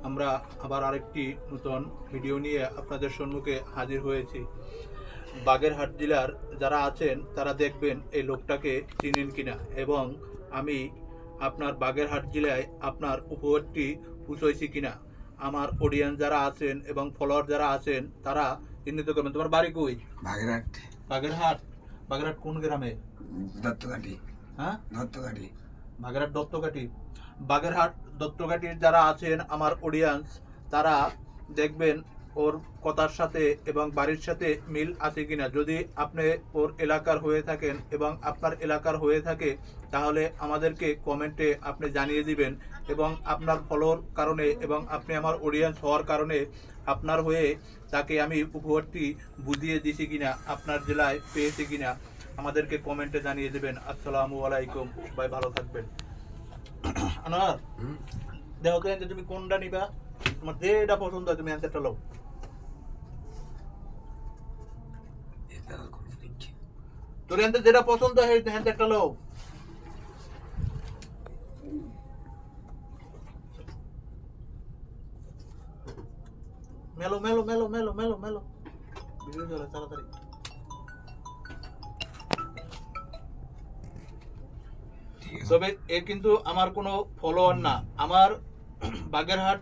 আমরা আবার আরেকটি নতুন ভিডিও নিয়ে আপনাদের সম্মুখে হাজির হয়েছি। বাগেরহাট জেলার যারা আছেন তারা দেখবেন এই লোকটাকে চিনেন কিনা, এবং আমি আপনার বাগেরহাট জেলায় আপনার উপহারটি পৌঁছাইছি কিনা। আমার অডিয়েন্স যারা আছেন এবং ফলোয়ার যারা আছেন তারা চিহ্নিত করবেন। তোমার বাড়ি কই? বাগেরহাট। বাগেরহাট? বাগেরহাট কোন গ্রামে? দত্তকাঠি। হ্যাঁ, দত্তকাঠি। বাগেরহাট দত্তকাঠি। বাগেরহাট দত্তকাঠির যারা আছেন আমার অডিয়েন্স, তারা দেখবেন ওর কথার সাথে এবং বাড়ির সাথে মিল আছে কিনা। যদি আপনি ওর এলাকার হয়ে থাকেন এবং আপনার এলাকার হয়ে থাকে তাহলে আমাদেরকে কমেন্টে আপনি জানিয়ে দিবেন, এবং আপনার ফলোর কারণে এবং আপনি আমার অডিয়েন্স হওয়ার কারণে আপনার হয়ে তাকে আমি উপহারটি বুঝিয়ে দিছি কিনা, আপনার জেলায় পেয়েছি কিনা আমাদেরকে কমেন্টে জানিয়ে দেবেন। আসসালামু আলাইকুম, সবাই ভালো থাকবেন। আনোয়ার, দেখো তো তুমি কোনটা নিবা, তোমার যেটা পছন্দ হয় তুমি অ্যান্সারটা লও। তোর অ্যান্সার যেটা পছন্দ হয় অ্যান্সারটা লও। মেলো মেলো মেলো মেলো মেলো মেলো ভিডিও চলে তাড়াতাড়ি। তবে এ কিন্তু আমার কোনো ফলোয়ার না, আমার বাগেরহাট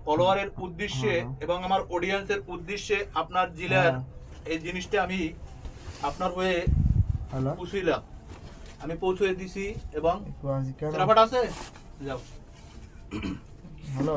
ফলোয়ারের উদ্দেশ্যে এবং আমার অডিয়েন্সের উদ্দেশ্যে আপনার জেলার এই জিনিসটা আমি আপনার হয়ে পৌঁছইলাম, আমি পৌঁছে দিছি। এবং আছে যাও। হ্যালো।